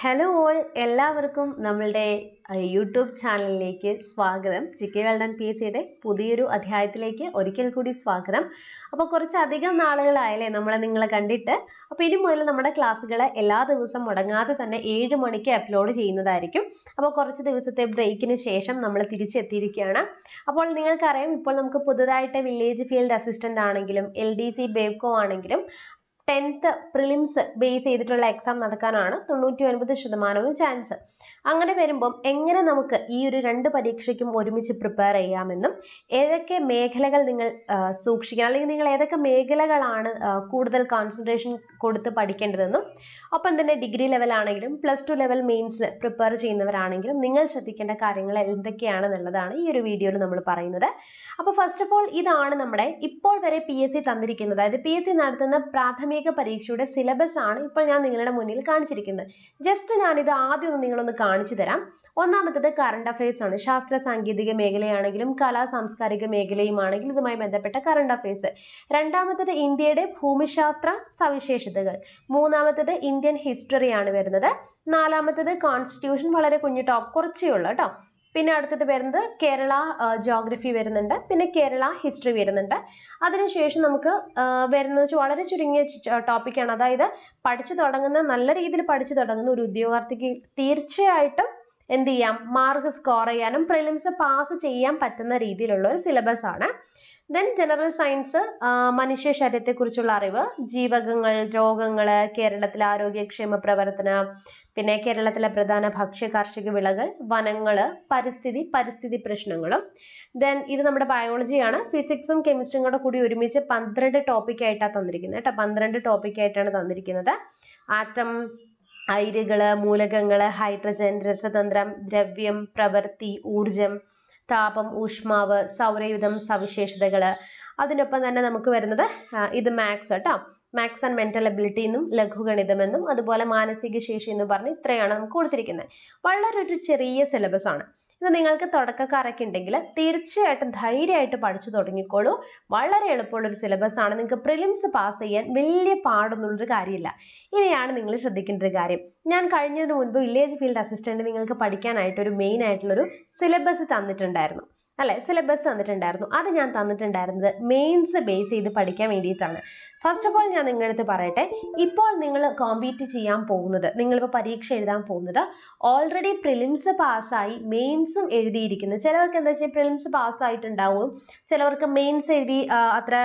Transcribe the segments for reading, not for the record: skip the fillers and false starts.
Hello all, എല്ലാവർക്കും നമ്മളുടെ YouTube ചാനലിലേക്ക് സ്വാഗതം. ജികെ വെൽഡൺ PSCയുടെ പുതിയൊരു അധ്യായത്തിലേക്ക് ഒരിക്കൽ കൂടി സ്വാഗതം. അപ്പോൾ കുറച്ചധികം നാളുകളായല്ലേ നിങ്ങളെ കണ്ടിട്ട്. അപ്പോൾ ഇനി മുതൽ നമ്മുടെ ക്ലാസ്സുകൾ എല്ലാ ദിവസവും മുടങ്ങാതെ തന്നെ 7 മണിക്ക് അപ്ലോഡ് ചെയ്യുന്നതായിരിക്കും. അപ്പോൾ കുറച്ച് ദിവസത്തെ ബ്രേക്കിന് ശേഷം നമ്മൾ തിരിച്ചെത്തിയിരിക്കുകയാണ്. അപ്പോൾ നിങ്ങൾക്കറിയാം, ഇപ്പോൾ നമുക്ക് പുതുതായിട്ട് വില്ലേജ് ഫീൽഡ് അസിസ്റ്റന്റ് ആണെങ്കിലും LDC Bevco ആണെങ്കിലും 10th പ്രിലിംസ് ബേസ് ചെയ്തിട്ടുള്ള എക്സാം നടക്കാനാണ് 99% ചാൻസ്. അങ്ങനെ വരുമ്പം എങ്ങനെ നമുക്ക് ഈ ഒരു 2 പരീക്ഷയ്ക്കും ഒരുമിച്ച് പ്രിപ്പയർ ചെയ്യാമെന്നും ഏതൊക്കെ മേഖലകൾ നിങ്ങൾ സൂക്ഷിക്കണം, അല്ലെങ്കിൽ നിങ്ങൾ ഏതൊക്കെ മേഖലകളാണ് കൂടുതൽ കോൺസെൻട്രേഷൻ കൊടുത്ത് പഠിക്കേണ്ടതെന്നും, ഒപ്പം തന്നെ ഡിഗ്രി ലെവൽ ആണെങ്കിലും +2 ലെവൽ മെയിൻസ് പ്രിപ്പയർ ചെയ്യുന്നവരാണെങ്കിലും നിങ്ങൾ ശ്രദ്ധിക്കേണ്ട കാര്യങ്ങൾ എന്തൊക്കെയാണെന്നുള്ളതാണ് ഈ ഒരു വീഡിയോയിൽ നമ്മൾ പറയുന്നത്. അപ്പോൾ ഫസ്റ്റ് ഓഫ് ഓൾ, ഇതാണ് നമ്മുടെ ഇപ്പോൾ വരെ PSC തന്നിരിക്കുന്നത്, അതായത് PSC നടത്തുന്ന പ്രാഥമിക പരീക്ഷയുടെ സിലബസ് ആണ് ഇപ്പോൾ ഞാൻ നിങ്ങളുടെ മുന്നിൽ കാണിച്ചിരിക്കുന്നത്. ജസ്റ്റ് ഞാനിത് ആദ്യം ഒന്ന് നിങ്ങളൊന്ന് കാണിച്ചു തരാം. ഒന്നാമത്തത് കറണ്ട് അഫയേഴ്സ് ആണ്. ശാസ്ത്ര സാങ്കേതിക മേഖലയാണെങ്കിലും കലാ സാംസ്കാരിക മേഖലയുമാണെങ്കിലും ഇതുമായി ബന്ധപ്പെട്ട കറണ്ട് അഫയേഴ്സ്. രണ്ടാമത്തത് ഇന്ത്യയുടെ ഭൂമിശാസ്ത്ര സവിശേഷതകൾ. മൂന്നാമത്തത് ഇന്ത്യൻ ഹിസ്റ്ററി ആണ് വരുന്നത്. നാലാമത്തത് കോൺസ്റ്റിറ്റ്യൂഷൻ, വളരെ കുഞ്ഞു ടോപ്പ്, കുറച്ചേ ഉള്ളൂ കേട്ടോ. പിന്നെ അടുത്തത് വരുന്നത് കേരള ജോഗ്രഫി വരുന്നുണ്ട്, പിന്നെ കേരള ഹിസ്റ്ററി വരുന്നുണ്ട്. അതിനുശേഷം നമുക്ക് വരുന്നത് വളരെ ചുരുങ്ങിയ ടോപ്പിക്കാണ്. അതായത് നല്ല രീതിയിൽ പഠിച്ചു തുടങ്ങുന്ന ഒരു ഉദ്യോഗാർത്ഥിക്ക് തീർച്ചയായിട്ടും എന്ത് ചെയ്യാം, മാർക്ക് സ്കോർ ചെയ്യാനും പ്രിലിംസ് പാസ് ചെയ്യാൻ പറ്റുന്ന രീതിയിലുള്ള ഒരു സിലബസ് ആണ്. ദെൻ ജനറൽ സയൻസ്, മനുഷ്യ ശരീരത്തെക്കുറിച്ചുള്ള അറിവ്, ജീവകങ്ങൾ, രോഗങ്ങൾ, കേരളത്തിലെ ആരോഗ്യക്ഷേമ പ്രവർത്തനം, പിന്നെ കേരളത്തിലെ പ്രധാന ഭക്ഷ്യ കാർഷിക വിളകൾ, വനങ്ങള്, പരിസ്ഥിതി പ്രശ്നങ്ങളും. ദെൻ ഇത് നമ്മുടെ ബയോളജിയാണ്. ഫിസിക്സും കെമിസ്ട്രിയും കൂടെ കൂടി ഒരുമിച്ച് 12 ടോപ്പിക്കായിട്ടാണ് തന്നിരിക്കുന്നത് കേട്ടോ. 12 ടോപ്പിക്കായിട്ടാണ് തന്നിരിക്കുന്നത്. ആറ്റം, അയിരുകള്, മൂലകങ്ങള്, ഹൈഡ്രജൻ, രസതന്ത്രം, ദ്രവ്യം, പ്രവൃത്തി, ഊർജം, താപം, ഊഷ്മാവ്, സൗരയുധം, സവിശേഷതകള്. അതിനൊപ്പം തന്നെ നമുക്ക് വരുന്നത് ഇത് മാത്സ് കേട്ടോ. മാത്സ് ആൻഡ് മെന്റൽ എബിലിറ്റി എന്നും ലഘുഗണിതം എന്നും അതുപോലെ മാനസിക ശേഷി എന്ന് പറഞ്ഞ് ഇത്രയാണ് നമുക്ക് കൊടുത്തിരിക്കുന്നത്. വളരെ ഒരു ചെറിയ സിലബസ് ആണ്. ഇത് നിങ്ങൾക്ക് തുടക്കക്കാരൊക്കെ ഉണ്ടെങ്കിൽ തീർച്ചയായിട്ടും ധൈര്യമായിട്ട് പഠിച്ചു തുടങ്ങിക്കോളൂ. വളരെ എളുപ്പമുള്ള ഒരു സിലബസ് ആണ്. നിങ്ങൾക്ക് പ്രിലിംസ് പാസ് ചെയ്യാൻ വലിയ പാടൊന്നുള്ളൊരു കാര്യമില്ല. ഇനിയാണ് നിങ്ങൾ ശ്രദ്ധിക്കേണ്ട ഒരു കാര്യം. ഞാൻ കഴിഞ്ഞതിന് മുൻപ് വില്ലേജ് ഫീൽഡ് അസിസ്റ്റന്റ് നിങ്ങൾക്ക് പഠിക്കാനായിട്ട് ഒരു മെയിൻ ആയിട്ടുള്ളൊരു സിലബസ് തന്നിട്ടുണ്ടായിരുന്നു അല്ലെ. സിലബസ് തന്നിട്ടുണ്ടായിരുന്നു. അത് ഞാൻ തന്നിട്ടുണ്ടായിരുന്നത് മെയിൻസ് ബേസ് ചെയ്ത് പഠിക്കാൻ വേണ്ടിയിട്ടാണ്. ഫസ്റ്റ് ഓഫ് ഓൾ ഞാൻ നിങ്ങളുടെ അടുത്ത് പറയട്ടെ, ഇപ്പോൾ നിങ്ങൾ കോമ്പീറ്റ് ചെയ്യാൻ പോകുന്നത്, നിങ്ങളിപ്പോൾ പരീക്ഷ എഴുതാൻ പോകുന്നത് ഓൾറെഡി പ്രിലിംസ് പാസ്സായി മെയിൻസും എഴുതിയിരിക്കുന്നു. ചിലവർക്ക് എന്താ വെച്ചാൽ പ്രിലിംസ് പാസ്സായിട്ടുണ്ടാവും, ചിലവർക്ക് മെയിൻസ് എഴുതി അത്ര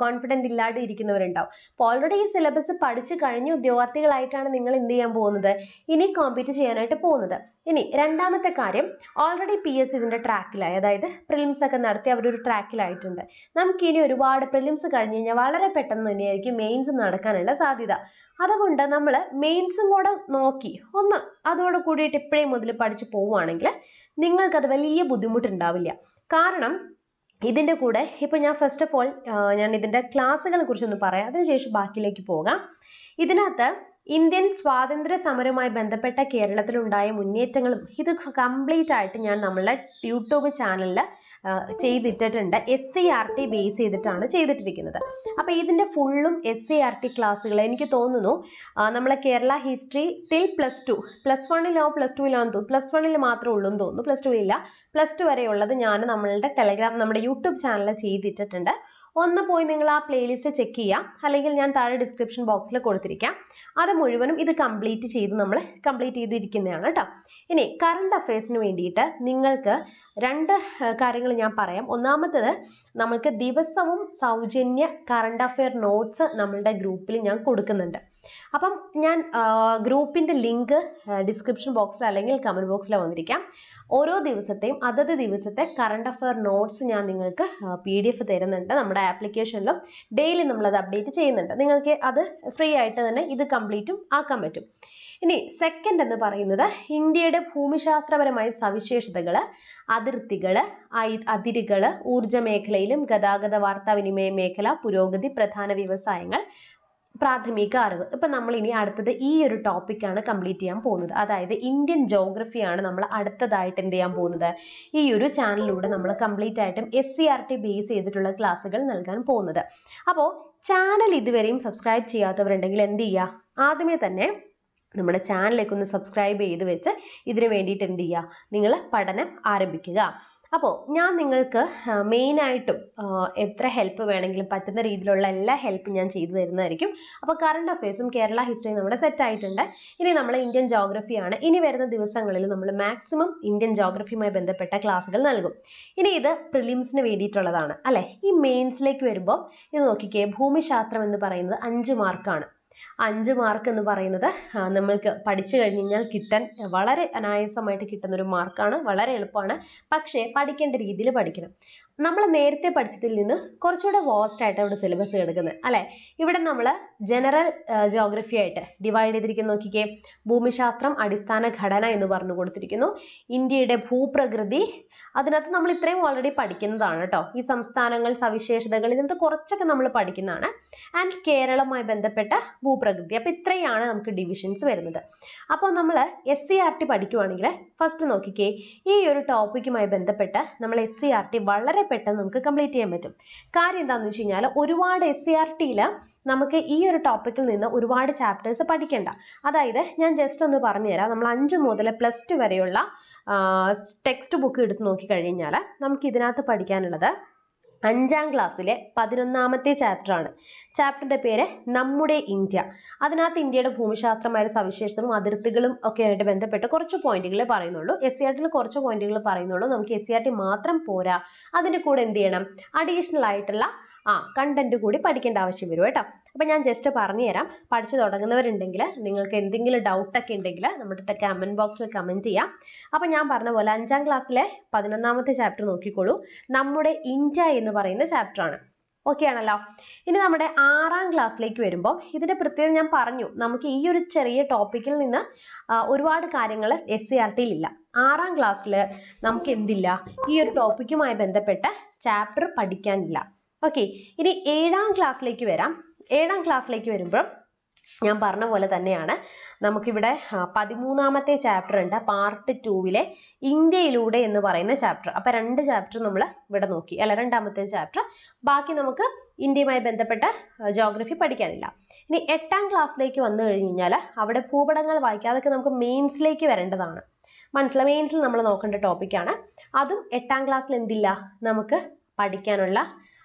കോൺഫിഡൻറ്റ് ഇല്ലാതെ ഇരിക്കുന്നവരുണ്ടാവും. അപ്പോൾ ഓൾറെഡി ഈ സിലബസ് പഠിച്ചു കഴിഞ്ഞ ഉദ്യോഗാർത്ഥികളായിട്ടാണ് നിങ്ങൾ എന്ത് ചെയ്യാൻ പോകുന്നത്, ഇനി കോമ്പീറ്റ് ചെയ്യാനായിട്ട് പോകുന്നത്. ഇനി രണ്ടാമത്തെ കാര്യം, ഓൾറെഡി PSC ഇതിൻ്റെ ട്രാക്കിലായി, അതായത് പ്രിലിംസ് ഒക്കെ നടത്തി അവരൊരു ട്രാക്കിലായിട്ടുണ്ട്. നമുക്കിനി ഒരുപാട് പ്രിലിംസ് കഴിഞ്ഞ് കഴിഞ്ഞാൽ വളരെ പെട്ടെന്ന് തന്നെയായിരിക്കും മെയിൻസ് നടക്കാനുള്ള സാധ്യത. അതുകൊണ്ട് നമ്മൾ മെയിൻസും കൂടെ നോക്കി ഒന്ന് അതോട് കൂടിയിട്ട് ഇപ്പോഴേ മുതൽ പഠിച്ചു പോവുകയാണെങ്കിൽ നിങ്ങൾക്കത് വലിയ ബുദ്ധിമുട്ടുണ്ടാവില്ല. കാരണം ഇതിൻ്റെ കൂടെ ഇപ്പം ഞാൻ ഫസ്റ്റ് ഓഫ് ഓൾ ഞാൻ ഇതിൻ്റെ ക്ലാസ്സുകളെ കുറിച്ചൊന്ന് പറയാം, അതിനുശേഷം ബാക്കിയിലേക്ക് പോകാം. ഇതിനകത്ത് ഇന്ത്യൻ സ്വാതന്ത്ര്യ സമരവുമായി ബന്ധപ്പെട്ട കേരളത്തിലുണ്ടായ മുന്നേറ്റങ്ങളും ഇത് കംപ്ലീറ്റ് ആയിട്ട് ഞാൻ നമ്മളുടെ യൂട്യൂബ് ചാനലിൽ ചെയ്തിട്ടിട്ടുണ്ട്. SCERT ബേസ് ചെയ്തിട്ടാണ് ചെയ്തിട്ടിരിക്കുന്നത്. അപ്പോൾ ഇതിൻ്റെ ഫുള്ളും SCERT ക്ലാസ്സുകൾ എനിക്ക് തോന്നുന്നു നമ്മളെ കേരള ഹിസ്റ്ററി ടിൽ +2, +1 +2 +1 മാത്രമേ ഉള്ളൂ എന്ന് തോന്നുന്നു, +2 ഇല്ല, +2 വരെയുള്ളത് ഞാൻ നമ്മളുടെ നമ്മുടെ യൂട്യൂബ് ചാനലിൽ ചെയ്തിട്ടിട്ടുണ്ട്. ഒന്ന് പോയി നിങ്ങൾ ആ പ്ലേലിസ്റ്റ് ചെക്ക് ചെയ്യാം, അല്ലെങ്കിൽ ഞാൻ താഴെ ഡിസ്ക്രിപ്ഷൻ ബോക്സിൽ കൊടുത്തിരിക്കാം. അത് മുഴുവനും ഇത് കംപ്ലീറ്റ് ചെയ്തിരിക്കുന്നതാണ് കേട്ടോ. ഇനി കറണ്ട് അഫയേഴ്സിന് വേണ്ടിയിട്ട് നിങ്ങൾക്ക് 2 കാര്യങ്ങൾ ഞാൻ പറയാം. ഒന്നാമത്തത്, നമ്മൾക്ക് ദിവസവും സൗജന്യ കറണ്ട് അഫയർ നോട്ട്സ് നമ്മളുടെ ഗ്രൂപ്പിൽ ഞാൻ കൊടുക്കുന്നുണ്ട്. അപ്പം ഞാൻ ഗ്രൂപ്പിൻ്റെ ലിങ്ക് ഡിസ്ക്രിപ്ഷൻ ബോക്സിൽ അല്ലെങ്കിൽ കമൻറ്റ് ബോക്സിൽ വന്നിരിക്കാം. ഓരോ ദിവസത്തെയും അതത് ദിവസത്തെ കറണ്ട് അഫയർ നോട്ട്സ് ഞാൻ നിങ്ങൾക്ക് PDF തരുന്നുണ്ട്. നമ്മുടെ ആപ്ലിക്കേഷനിലും ഡെയിലി നമ്മളത് അപ്ഡേറ്റ് ചെയ്യുന്നുണ്ട്. നിങ്ങൾക്ക് അത് ഫ്രീ ആയിട്ട് തന്നെ ഇത് കംപ്ലീറ്റും ആക്കാൻ പറ്റും. ഇനി സെക്കൻഡ് എന്ന് പറയുന്നത്, ഇന്ത്യയുടെ ഭൂമിശാസ്ത്രപരമായ സവിശേഷതകൾ, അതിർത്തികൾ, അതിരുകൾ, ഊർജ്ജ മേഖലയിലും ഗതാഗത വാർത്താവിനിമയ മേഖല, പുരോഗതി, പ്രധാന വ്യവസായങ്ങൾ, പ്രാഥമിക അറിവ്. ഇപ്പം നമ്മൾ ഇനി അടുത്തത് ഈ ഒരു ടോപ്പിക്കാണ് കംപ്ലീറ്റ് ചെയ്യാൻ പോകുന്നത്. അതായത് ഇന്ത്യൻ ജോഗ്രഫിയാണ് നമ്മൾ അടുത്തതായിട്ട് എന്ത് ചെയ്യാൻ പോകുന്നത്. ഈ ഒരു ചാനലിലൂടെ നമ്മൾ കംപ്ലീറ്റ് ആയിട്ടും SCERT ബേസ് ചെയ്തിട്ടുള്ള ക്ലാസ്സുകൾ നൽകാൻ പോകുന്നത്. അപ്പോൾ ചാനൽ ഇതുവരെയും സബ്സ്ക്രൈബ് ചെയ്യാത്തവരുണ്ടെങ്കിൽ എന്ത് ചെയ്യുക, ആദ്യമേ തന്നെ നമ്മുടെ ചാനലിലേക്ക് ഒന്ന് സബ്സ്ക്രൈബ് ചെയ്ത് വെച്ച് ഇതിനു വേണ്ടിയിട്ട് എന്ത് ചെയ്യുക, നിങ്ങൾ പഠനം ആരംഭിക്കുക. അപ്പോൾ ഞാൻ നിങ്ങൾക്ക് മെയിനായിട്ടും എത്ര ഹെൽപ്പ് വേണമെങ്കിലും പറ്റുന്ന രീതിയിലുള്ള എല്ലാ ഹെൽപ്പും ഞാൻ ചെയ്തു തരുന്നതായിരിക്കും. അപ്പോൾ കറണ്ട് അഫയേഴ്സും കേരള ഹിസ്റ്ററിയും നമ്മുടെ സെറ്റ് ആയിട്ടുണ്ട്. ഇനി നമ്മൾ ഇന്ത്യൻ ജോഗ്രഫിയാണ്. ഇനി വരുന്ന ദിവസങ്ങളിൽ നമ്മൾ മാക്സിമം ഇന്ത്യൻ ജോഗ്രഫിയുമായി ബന്ധപ്പെട്ട ക്ലാസ്സുകൾ നൽകും. ഇനി ഇത് പ്രിലിംസിന് വേണ്ടിയിട്ടുള്ളതാണ് അല്ലേ. ഈ മെയിൻസിലേക്ക് വരുമ്പോൾ ഇത് നോക്കിക്കേ, ഭൂമിശാസ്ത്രം എന്ന് പറയുന്നത് 5 മാർക്കാണ്. 5 മാർക്ക് എന്ന് പറയുന്നത് നമ്മൾക്ക് പഠിച്ചു കഴിഞ്ഞ് കഴിഞ്ഞാൽ കിട്ടാൻ വളരെ അനായാസമായിട്ട് കിട്ടുന്ന ഒരു മാർക്കാണ്. വളരെ എളുപ്പമാണ്. പക്ഷേ പഠിക്കേണ്ട രീതിയിൽ പഠിക്കണം. നമ്മൾ നേരത്തെ പഠിച്ചതിൽ നിന്ന് കുറച്ചുകൂടെ വാസ്റ്റ് ആയിട്ട് ഇവിടെ സിലബസ് കിടക്കുന്നത് അല്ലെ. ഇവിടെ നമ്മൾ ജനറൽ ജോഗ്രഫി ആയിട്ട് ഡിവൈഡ് ചെയ്തിരിക്കുന്നു. നോക്കിക്കേ, ഭൂമിശാസ്ത്രം അടിസ്ഥാന ഘടന എന്ന് പറഞ്ഞു കൊടുത്തിരിക്കുന്നു. ഇന്ത്യയുടെ ഭൂപ്രകൃതി, അതിനകത്ത് നമ്മൾ ഇത്രയും ഓൾറെഡി പഠിക്കുന്നതാണ് കേട്ടോ. ഈ സംസ്ഥാനങ്ങൾ, സവിശേഷതകൾ, ഇതിനകത്ത് കുറച്ചൊക്കെ നമ്മൾ പഠിക്കുന്നതാണ്. ആൻഡ് കേരളവുമായി ബന്ധപ്പെട്ട ഭൂപ്രകൃതി. അപ്പോൾ ഇത്രയാണ് നമുക്ക് ഡിവിഷൻസ് വരുന്നത്. അപ്പോൾ നമ്മൾ SCERT പഠിക്കുവാണെങ്കിൽ ഫസ്റ്റ് നോക്കിക്കേ, ഈ ഒരു ടോപ്പിക്കുമായി ബന്ധപ്പെട്ട് നമ്മൾ SCERT വളരെ പെട്ടെന്ന് നമുക്ക് കംപ്ലീറ്റ് ചെയ്യാൻ പറ്റും. കാര്യം എന്താണെന്ന് വെച്ച് കഴിഞ്ഞാൽ ഒരുപാട് SCERTയിൽ നമുക്ക് ഈ ഒരു ടോപ്പിക്കിൽ നിന്ന് ഒരുപാട് ചാപ്റ്റേഴ്സ് പഠിക്കേണ്ട. അതായത് ഞാൻ ജസ്റ്റ് ഒന്ന് പറഞ്ഞുതരാം. നമ്മൾ 5 മുതൽ +2 വരെയുള്ള ടെക്സ്റ്റ് ബുക്ക് എടുത്ത് നോക്കിക്കഴിഞ്ഞാൽ നമുക്ക് ഇതിനകത്ത് പഠിക്കാനുള്ളത് 5ാം ക്ലാസ്സിലെ 11ാമത്തെ ചാപ്റ്റർ ആണ്. ചാപ്റ്ററിന്റെ പേര് നമ്മുടെ ഇന്ത്യ. അതിനകത്ത് ഇന്ത്യയുടെ ഭൂമിശാസ്ത്രമായ സവിശേഷതകളും അതിർത്തികളും ഒക്കെ ആയിട്ട് ബന്ധപ്പെട്ട് കുറച്ച് പോയിന്റുകളെ പറയുന്നുള്ളൂ. SCERTയിൽ കുറച്ച് പോയിന്റുകൾ പറയുന്നുള്ളൂ. നമുക്ക് SCERT മാത്രം പോരാ, അതിന്റെ കൂടെ എന്ത് ചെയ്യണം, അഡീഷണൽ ആയിട്ടുള്ള കണ്ടന്റ് കൂടി പഠിക്കേണ്ട ആവശ്യം വരും കേട്ടോ. അപ്പൊ ഞാൻ ജസ്റ്റ് പറഞ്ഞു തരാം. പഠിച്ചു തുടങ്ങുന്നവരുണ്ടെങ്കിൽ നിങ്ങൾക്ക് എന്തെങ്കിലും ഡൗട്ട് ഒക്കെ ഉണ്ടെങ്കിൽ നമ്മുടെ കമന്റ് ബോക്സിൽ കമന്റ് ചെയ്യാം. അപ്പൊ ഞാൻ പറഞ്ഞ പോലെ 5ാം ക്ലാസ്സിലെ 11ാമത്തെ ചാപ്റ്റർ നോക്കിക്കോളൂ. നമ്മുടെ ഇന്ത്യ എന്ന് പറയുന്ന ചാപ്റ്റർ ആണ്. ഓക്കെ ആണല്ലോ. ഇനി നമ്മുടെ 6ാം ക്ലാസ്സിലേക്ക് വരുമ്പോൾ ഇതിന്റെ പ്രത്യേകത ഞാൻ പറഞ്ഞു. നമുക്ക് ഈ ഒരു ചെറിയ ടോപ്പിക്കിൽ നിന്ന് ഒരുപാട് കാര്യങ്ങൾ SCERTയിൽ ഇല്ല. 6ാം ക്ലാസ്സിൽ നമുക്ക് എന്തില്ല, ഈ ഒരു ടോപ്പിക്കുമായി ബന്ധപ്പെട്ട ചാപ്റ്റർ പഠിക്കാനില്ല. ഓക്കെ. ഇനി 7ാം ക്ലാസ്സിലേക്ക് വരാം. 7ാം ക്ലാസ്സിലേക്ക് വരുമ്പോൾ ഞാൻ പറഞ്ഞ പോലെ തന്നെയാണ് നമുക്കിവിടെ 13ാമത്തെ ചാപ്റ്റർ ഉണ്ട്, പാർട്ട് 2വിലെ ഇന്ത്യയിലൂടെ എന്ന് പറയുന്ന ചാപ്റ്റർ. അപ്പൊ 2 ചാപ്റ്റർ നമ്മൾ ഇവിടെ നോക്കി അല്ല, 2ാമത്തെ ചാപ്റ്റർ. ബാക്കി നമുക്ക് ഇന്ത്യയുമായി ബന്ധപ്പെട്ട ജോഗ്രഫി പഠിക്കാനില്ല. ഇനി 8ാം ക്ലാസ്സിലേക്ക് വന്നു കഴിഞ്ഞാൽ അവിടെ ഭൂപടങ്ങൾ വായിക്കാതൊക്കെ നമുക്ക് മെയിൻസിലേക്ക് വരേണ്ടതാണ്. മനസ്സിലായി? മെയിൻസിൽ നമ്മൾ നോക്കേണ്ട ടോപ്പിക്കാണ്. അതും 8ാം ക്ലാസ്സിൽ എന്തില്ല, നമുക്ക് പഠിക്കാനുള്ള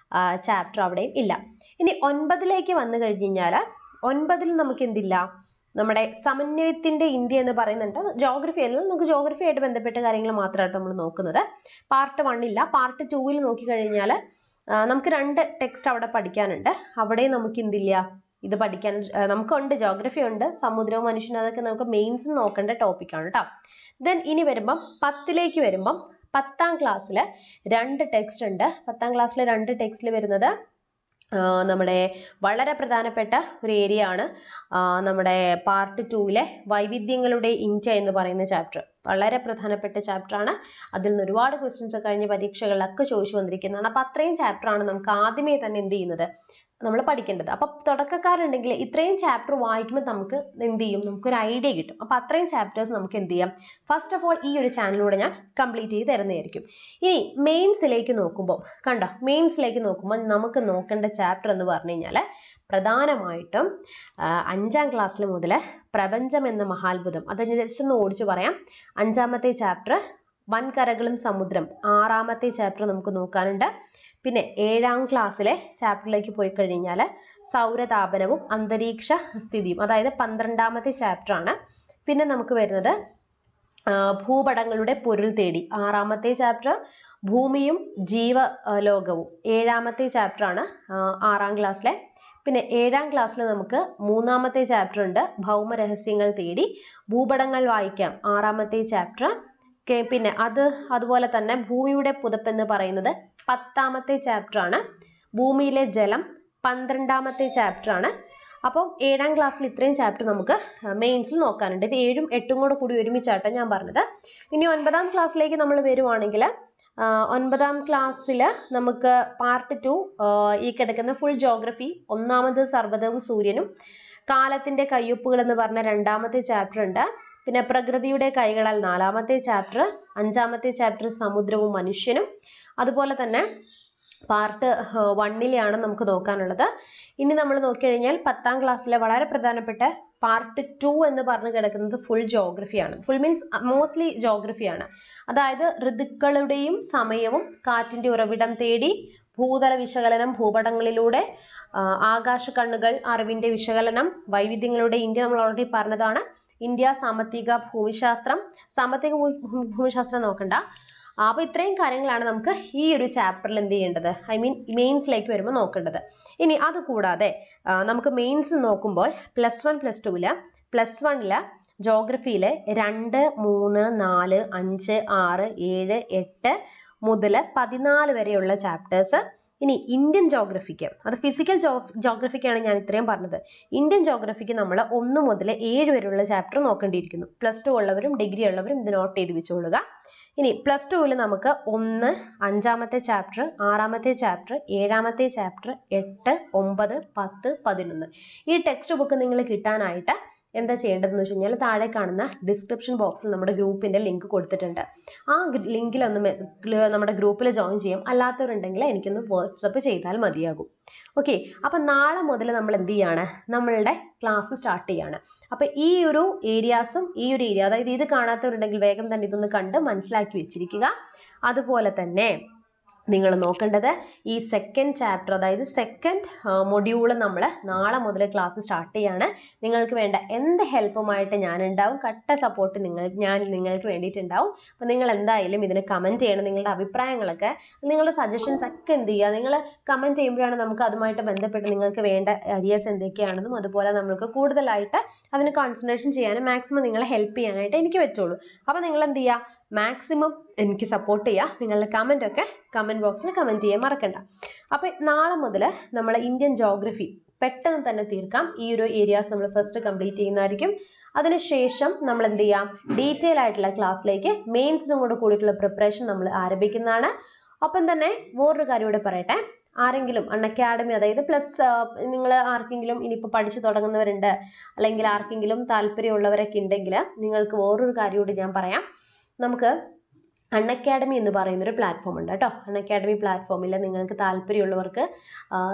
ചാപ്റ്റർ അവിടെയും ഇല്ല. ഇനി 9ലേക്ക് വന്നു കഴിഞ്ഞാൽ 9ൽ നമുക്ക് എന്തില്ല, നമ്മുടെ സമന്വയത്തിന്റെ ഇന്ത്യ എന്ന് പറയുന്നുണ്ട്. ജോഗ്രഫി അല്ല, നമുക്ക് ജോഗ്രഫി ആയിട്ട് ബന്ധപ്പെട്ട കാര്യങ്ങൾ മാത്രമാണ് നമ്മൾ നോക്കുന്നത്. പാർട്ട് 1 ഇല്ല. പാർട്ട് 2വിൽ നോക്കിക്കഴിഞ്ഞാൽ നമുക്ക് 2 ടെക്സ്റ്റ് അവിടെ പഠിക്കാനുണ്ട്. അവിടെ നമുക്ക് എന്തില്ല, ഇത് പഠിക്കാൻ നമുക്കുണ്ട്. ജോഗ്രഫി ഉണ്ട്, സമുദ്രവും മനുഷ്യനും, അതൊക്കെ നമുക്ക് മെയിൻസിൽ നോക്കേണ്ട ടോപ്പിക്കാണ് കേട്ടോ. ദെൻ ഇനി വരുമ്പം 10ലേക്ക് വരുമ്പം 10ാം ക്ലാസ്സിൽ 2 ടെക്സ്റ്റ് ഉണ്ട്. 10ാം ക്ലാസ്സിലെ 2 ടെക്സ്റ്റിൽ വരുന്നത് നമ്മുടെ വളരെ പ്രധാനപ്പെട്ട ഒരു ഏരിയ ആണ്. നമ്മുടെ പാർട്ട് 2വിലെ വൈവിധ്യങ്ങളുടെ ഇന്ത്യ എന്ന് പറയുന്ന ചാപ്റ്റർ വളരെ പ്രധാനപ്പെട്ട ചാപ്റ്റർ ആണ്. അതിൽ നിന്ന് ഒരുപാട് ക്വസ്റ്റ്യൻസ് കഴിഞ്ഞ പരീക്ഷകളിലൊക്കെ ചോദിച്ചു വന്നിരിക്കുന്നതാണ്. അപ്പൊ അത്രയും ചാപ്റ്റർ ആണ് നമുക്ക് ആദ്യമേ തന്നെ എന്ത് ചെയ്യുന്നത്, നമ്മൾ പഠിക്കേണ്ടത്. അപ്പൊ തുടക്കക്കാരുണ്ടെങ്കിൽ ഇത്രയും ചാപ്റ്റർ വായിക്കുമ്പോൾ നമുക്ക് എന്ത് ചെയ്യും, നമുക്കൊരു ഐഡിയ കിട്ടും. അപ്പൊ അത്രയും ചാപ്റ്റേഴ്സ് നമുക്ക് എന്ത് ചെയ്യാം, ഫസ്റ്റ് ഓഫ് ഓൾ ഈ ഒരു ചാനലിലൂടെ ഞാൻ കംപ്ലീറ്റ് ചെയ്ത് തരുന്നതായിരിക്കും. ഇനി മെയിൻസിലേക്ക് നോക്കുമ്പോൾ കണ്ടോ, മെയിൻസിലേക്ക് നോക്കുമ്പോൾ നമുക്ക് നോക്കേണ്ട ചാപ്റ്റർ എന്ന് പറഞ്ഞു കഴിഞ്ഞാൽ പ്രധാനമായിട്ടും 5ാം ക്ലാസ്സിൽ മുതൽ പ്രപഞ്ചം എന്ന മഹാത്ഭുതം, അത് ജസ്റ്റ് ഒന്ന് ഓടിച്ചു പറയാം. 5ാമത്തെ ചാപ്റ്റർ വൻകരകളും സമുദ്രം, 6ാമത്തെ ചാപ്റ്റർ നമുക്ക് നോക്കാനുണ്ട്. പിന്നെ 7ാം ക്ലാസ്സിലെ ചാപ്റ്ററിലേക്ക് പോയി കഴിഞ്ഞാൽ സൗരതാപനവും അന്തരീക്ഷ സ്ഥിതിയും, അതായത് 12ാമത്തെ ചാപ്റ്റർ ആണ്. പിന്നെ നമുക്ക് വരുന്നത് ഭൂപടങ്ങളുടെ പൊരുൾ തേടി, 6ാമത്തെ ചാപ്റ്റർ. ഭൂമിയും ജീവലോകവും 7ാമത്തെ ചാപ്റ്റർ ആണ് 6ാം ക്ലാസ്സിലെ. പിന്നെ 7ാം ക്ലാസ്സിൽ നമുക്ക് 3ാമത്തെ ചാപ്റ്റർ ഉണ്ട്, ഭൗമരഹസ്യങ്ങൾ തേടി. ഭൂപടങ്ങൾ വായിക്കാം, 6ാമത്തെ ചാപ്റ്റർ. പിന്നെ അതുപോലെ തന്നെ ഭൂമിയുടെ പുതപ്പ് എന്ന് പറയുന്നത് 10ാമത്തെ ചാപ്റ്റർ ആണ്. ഭൂമിയിലെ ജലം 12ാമത്തെ ചാപ്റ്റർ ആണ്. അപ്പം 7ാം ക്ലാസ്സിൽ ഇത്രയും ചാപ്റ്റർ നമുക്ക് മെയിൻസിൽ നോക്കാനുണ്ട്. ഇത് 7ഉം 8ഉം കൂടി ഒരുമിച്ചാട്ടോ ഞാൻ പറഞ്ഞത്. ഇനി 9ാം ക്ലാസ്സിലേക്ക് നമ്മൾ വരുവാണെങ്കിൽ 9ാം ക്ലാസ്സിൽ നമുക്ക് പാർട്ട് 2 ഈ കിടക്കുന്ന ഫുൾ ജോഗ്രഫി, 1ാമത് സർവ്വതവും സൂര്യനും, കാലത്തിന്റെ കയ്യൊപ്പുകൾ എന്ന് പറഞ്ഞ 2ാമത്തെ ചാപ്റ്റർ ഉണ്ട്. പിന്നെ പ്രകൃതിയുടെ കൈകളാൽ 4ാമത്തെ ചാപ്റ്റർ. 5ാമത്തെ ചാപ്റ്റർ സമുദ്രവും മനുഷ്യനും. അതുപോലെ തന്നെ പാർട്ട് 1ലെയാണ് നമുക്ക് നോക്കാനുള്ളത്. ഇനി നമ്മൾ നോക്കിക്കഴിഞ്ഞാൽ 10ാം ക്ലാസ്സിലെ വളരെ പ്രധാനപ്പെട്ട പാർട്ട് 2 എന്ന് പറഞ്ഞു കിടക്കുന്നത് ഫുൾ ജോഗ്രഫിയാണ്. ഫുൾ മീൻസ് മോസ്റ്റ്ലി ജോഗ്രഫിയാണ്. അതായത് ഋതുക്കളുടെയും സമയവും കാറ്റിന്റെ ഉറവിടം തേടി ഭൂതല വിശകലനം, ഭൂപടങ്ങളിലൂടെ ആകാശ കണ്ണുകൾ, അറിവിന്റെ വിശകലനം, വൈവിധ്യങ്ങളുടെ ഇന്ത്യ നമ്മൾ ഓൾറെഡി പറഞ്ഞതാണ്. ഇന്ത്യ, സാമ്പത്തിക ഭൂമിശാസ്ത്രം, സാമ്പത്തിക ഭൂമിശാസ്ത്രം നോക്കണ്ട. അപ്പൊ ഇത്രയും കാര്യങ്ങളാണ് നമുക്ക് ഈ ഒരു ചാപ്റ്ററിൽ എന്ത് ചെയ്യേണ്ടത്, ഐ മീൻ മെയിൻസിലേക്ക് വരുമ്പോൾ നോക്കേണ്ടത്. ഇനി അത് കൂടാതെ നമുക്ക് മെയിൻസ് നോക്കുമ്പോൾ +1 +2 +1 ജോഗ്രഫിയിലെ 2, 3, 4, 5, 6, 7, 8 മുതൽ 14 വരെയുള്ള ചാപ്റ്റേഴ്സ്. ഇനി ഇന്ത്യൻ ജോഗ്രഫിക്ക്, അത് ഫിസിക്കൽ ജോഗ്രഫിക്കാണ് ഞാൻ ഇത്രയും പറഞ്ഞത്. ഇന്ത്യൻ ജോഗ്രഫിക്ക് നമ്മൾ 1 മുതൽ 7 വരെയുള്ള ചാപ്റ്റർ നോക്കേണ്ടിയിരിക്കുന്നു. +2 ഉള്ളവരും ഡിഗ്രി ഉള്ളവരും ഇത് നോട്ട് ചെയ്ത് വെച്ചോളുക. ഇനി +2 നമുക്ക് 1, 5ാമത്തെ ചാപ്റ്റർ, 6ാമത്തെ ചാപ്റ്റർ, 7ാമത്തെ ചാപ്റ്റർ, 8, 9, 10, 11 ഈ ടെക്സ്റ്റ് ബുക്ക് നിങ്ങൾ കിട്ടാനായിട്ട് എന്താ ചെയ്യേണ്ടതെന്ന് വെച്ച് കഴിഞ്ഞാൽ താഴെ കാണുന്ന ഡിസ്ക്രിപ്ഷൻ ബോക്സിൽ നമ്മുടെ ഗ്രൂപ്പിന്റെ ലിങ്ക് കൊടുത്തിട്ടുണ്ട്. ആ ലിങ്കിൽ ഒന്ന് നമ്മുടെ ഗ്രൂപ്പിൽ ജോയിൻ ചെയ്യാം. അല്ലാത്തവരുണ്ടെങ്കിൽ എനിക്കൊന്ന് വാട്സപ്പ് ചെയ്താൽ മതിയാകും. ഓക്കെ, അപ്പൊ നാളെ മുതൽ നമ്മൾ എന്ത് ചെയ്യാണ്, നമ്മളുടെ ക്ലാസ് സ്റ്റാർട്ട് ചെയ്യാണ്. അപ്പൊ ഈ ഒരു ഏരിയാസും ഈ ഒരു ഏരിയ, അതായത് ഇത് കാണാത്തവരുണ്ടെങ്കിൽ വേഗം തന്നെ ഇതൊന്ന് കണ്ട് മനസ്സിലാക്കി വെച്ചിരിക്കുക. അതുപോലെ തന്നെ നിങ്ങൾ നോക്കേണ്ടത് ഈ സെക്കൻഡ് ചാപ്റ്റർ, അതായത് സെക്കൻഡ് മൊഡ്യൂൾ നമ്മൾ നാളെ മുതൽ ക്ലാസ് സ്റ്റാർട്ട് ചെയ്യാണ്. നിങ്ങൾക്ക് വേണ്ട എന്ത് ഹെൽപ്പുമായിട്ട് ഞാൻ ഉണ്ടാവും, കട്ട സപ്പോർട്ട് ഞാൻ നിങ്ങൾക്ക് വേണ്ടിയിട്ടുണ്ടാവും. അപ്പോൾ നിങ്ങൾ എന്തായാലും ഇതിന് കമൻറ്റ് ചെയ്യണം. നിങ്ങളുടെ അഭിപ്രായങ്ങളൊക്കെ, നിങ്ങളുടെ സജഷൻസ് ഒക്കെ എന്ത് ചെയ്യുക, നിങ്ങൾ കമൻറ്റ് ചെയ്യുമ്പോഴാണ് നമുക്ക് അതുമായിട്ട് ബന്ധപ്പെട്ട് നിങ്ങൾക്ക് വേണ്ട ഏരിയാസ് എന്തൊക്കെയാണെന്നും അതുപോലെ നമുക്ക് കൂടുതലായിട്ട് അതിന് കോൺസെൻട്രേഷൻ ചെയ്യാനും മാക്സിമം നിങ്ങളെ ഹെൽപ്പ് ചെയ്യാനായിട്ട് എനിക്ക് പറ്റുള്ളൂ. അപ്പോൾ നിങ്ങൾ എന്ത് ചെയ്യുക, മാക്സിമം എനിക്ക് സപ്പോർട്ട് ചെയ്യുക. നിങ്ങളുടെ കമൻ്റ് ഒക്കെ കമൻറ്റ് ബോക്സിൽ കമൻറ്റ് ചെയ്യാൻ മറക്കണ്ട. അപ്പോൾ നാളെ മുതൽ നമ്മൾ ഇന്ത്യൻ ജോഗ്രഫി പെട്ടെന്ന് തന്നെ തീർക്കാം. ഈ ഒരു ഏരിയാസ് നമ്മൾ ഫസ്റ്റ് കംപ്ലീറ്റ് ചെയ്യുന്നതായിരിക്കും. അതിനുശേഷം നമ്മൾ എന്ത് ചെയ്യാം, ഡീറ്റെയിൽ ആയിട്ടുള്ള ക്ലാസ്സിലേക്ക് മെയിൻസിനും കൂടെ കൂടിയിട്ടുള്ള പ്രിപ്പറേഷൻ നമ്മൾ ആരംഭിക്കുന്നതാണ്. ഒപ്പം തന്നെ വേറൊരു കാര്യം കൂടെ പറയട്ടെ. ആരെങ്കിലും അൺഅക്കാഡമി, അതായത് നിങ്ങൾ ആർക്കെങ്കിലും ഇനിയിപ്പോൾ പഠിച്ചു തുടങ്ങുന്നവരുണ്ട്, അല്ലെങ്കിൽ ആർക്കെങ്കിലും താല്പര്യമുള്ളവരൊക്കെ ഉണ്ടെങ്കിൽ നിങ്ങൾക്ക് വേറൊരു കാര്യം കൂടി ഞാൻ പറയാം. നമുക്ക് അൺഅക്കാഡമി എന്ന് പറയുന്നൊരു പ്ലാറ്റ്ഫോം ഉണ്ട് കേട്ടോ. അൺഅക്കാഡമി പ്ലാറ്റ്ഫോമിൽ നിങ്ങൾക്ക് താല്പര്യമുള്ളവർക്ക്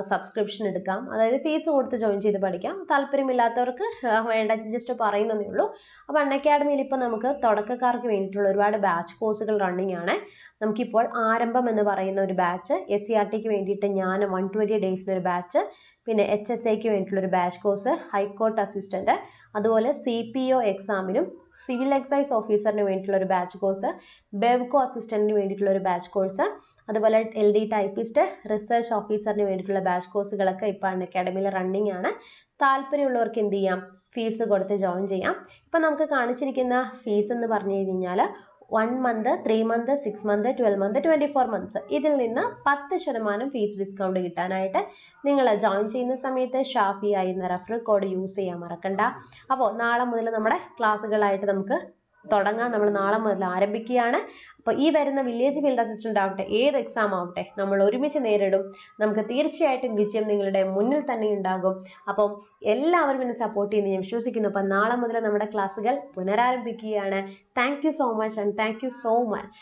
സബ്സ്ക്രിപ്ഷൻ എടുക്കാം, അതായത് ഫീസ് കൊടുത്ത് ജോയിൻ ചെയ്ത് പഠിക്കാം. താല്പര്യമില്ലാത്തവർക്ക് വേണ്ട ജസ്റ്റ് പറയുന്നതേ ഉള്ളൂ. അപ്പോൾ അൺഅക്കാഡമിയിൽ ഇപ്പോൾ നമുക്ക് തുടക്കക്കാർക്ക് വേണ്ടിയിട്ടുള്ള ഒരുപാട് ബാച്ച് കോഴ്സുകൾ റണ്ണിങ് ആണ്. നമുക്കിപ്പോൾ ആരംഭം എന്ന് പറയുന്ന ഒരു ബാച്ച്, SCRTക്ക് വേണ്ടിയിട്ട് ഞാൻ 120 ഡേയ്സിലൊരു ബാച്ച്, പിന്നെ HSAക്ക് വേണ്ടിയിട്ടുള്ളൊരു ബാച്ച് കോഴ്സ്, ഹൈക്കോർട്ട് അസിസ്റ്റന്റ്, അതുപോലെ CPO എക്സാമിനും സിവിൽ എക്സൈസ് ഓഫീസറിന് വേണ്ടിയിട്ടുള്ള ഒരു ബാച്ച് കോഴ്സ്, ബെവ്കോ അസിസ്റ്റന്റിന് വേണ്ടിയിട്ടുള്ള ഒരു ബാച്ച് കോഴ്സ്, അതുപോലെ LD ടൈപ്പിസ്റ്റ്, റിസർച്ച് ഓഫീസറിന് വേണ്ടിയിട്ടുള്ള ബാച്ച് കോഴ്സുകളൊക്കെ ഇപ്പോൾ അൺഅക്കാഡമിയിൽ റണ്ണിങ് ആണ്. താല്പര്യമുള്ളവർക്ക് എന്ത് ചെയ്യാം, ഫീസ് കൊടുത്ത് ജോയിൻ ചെയ്യാം. ഇപ്പം നമുക്ക് കാണിച്ചിരിക്കുന്ന ഫീസ് എന്ന് പറഞ്ഞു കഴിഞ്ഞാൽ 1 month, 3 month, 6 month, 12 month, 24 months ഇതിൽ നിന്ന് 10% ഫീസ് ഡിസ്കൗണ്ട് കിട്ടാനായിട്ട് നിങ്ങൾ ജോയിൻ ചെയ്യുന്ന സമയത്ത് ഷാഫിയ എന്ന റെഫറൽ കോഡ് യൂസ് ചെയ്യാൻ മറക്കണ്ട. അപ്പോൾ നാളെ മുതൽ നമ്മുടെ ക്ലാസ്സുകളായിട്ട് നമുക്ക് തുടങ്ങാം. നമ്മൾ നാളെ മുതൽ ആരംഭിക്കുകയാണ്. അപ്പോൾ ഈ വരുന്ന വില്ലേജ് ഫീൽഡ് അസിസ്റ്റന്റ് ആവട്ടെ, ഏത് എക്സാം ആവട്ടെ, നമ്മൾ ഒരുമിച്ച് നേരിടും. നമുക്ക് തീർച്ചയായിട്ടും വിജയം നിങ്ങളുടെ മുന്നിൽ തന്നെ ഉണ്ടാകും. അപ്പം എല്ലാവരും എന്നെ സപ്പോർട്ട് ചെയ്യുന്ന ഞാൻ വിശ്വസിക്കുന്നു. അപ്പം നാളെ മുതൽ നമ്മുടെ ക്ലാസ്സുകൾ പുനരാരംഭിക്കുകയാണ്. Thank you so much and thank you so much.